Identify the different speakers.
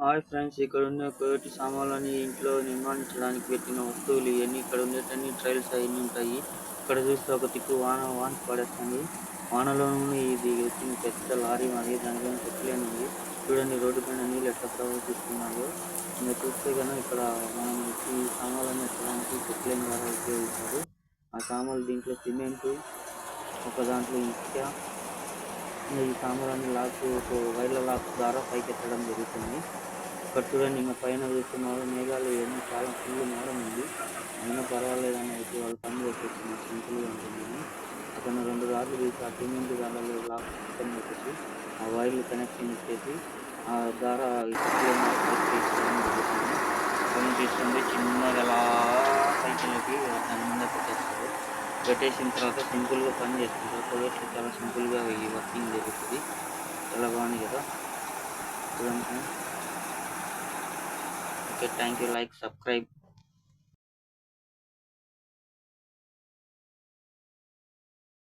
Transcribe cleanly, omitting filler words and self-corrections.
Speaker 1: Hi friends, ఇక్కడ ఉన్న కోటి సామాన్లని ఇంట్లో నిర్మాణించడానికి పెట్టిన వస్తువులు ఇవన్నీ ఇక్కడ ఉండేటన్ని ట్రైల్స్ అవన్నీ ఉంటాయి. ఇక్కడ చూస్తే ఒక తిక్కు వాన పడేస్తుంది. వానలోనూ ఇది వచ్చిన పెద్ద లారీ మరి దానిపైన చెట్లేని ఉంది. చూడండి రోడ్డు పైన నీళ్ళు ఎట్లా ప్రవహిస్తున్నాయో. ఇంకా చూస్తే కనుక ఇక్కడ మనం ఈ సామాన్లను ఎత్తడానికి చెట్లేని ద్వారా ఉపయోగిస్తారు. ఆ సామాన్లు దీంట్లో సిమెంటు, ఒక దాంట్లో ఇటుక, ఇంకా ఈ సామాన్లన్నీ వైర్ల లాక్ ద్వారా పైకెత్తడం జరుగుతుంది. ఇక్కడ చూడండి, ఇంకా పైన చూస్తున్నారు మేఘాలు ఇవన్నీ చాలా ఫుల్ మోడం ఉంది. అయినా పర్వాలేదని అయితే వాళ్ళు పని చేసేస్తున్నారు, సింపుల్గా ఉంటుందని. అతను 2 రాడ్లు తీసి ఆ సిమెంట్ రాళ్ళలో లాక్ పక్కన పెట్టేసి ఆ వైర్లు కనెక్షన్ ఇచ్చేసి ఆ ద్వారా ఈ చెట్లను తీసుకోవడం జరుగుతుంది. పని తీసుకొని చిన్నగా అలా సైకిల్కి దాని మీద పెట్టేస్తారు. పెట్టేసిన తర్వాత సింపుల్గా పని చేసుకుంటారు. ప్రోడక్ట్ చాలా సింపుల్గా ఈ వర్కింగ్ జరుగుతుంది. చాలా బాగుంది కదా, చూడండి. Okay, thank you. Like, subscribe.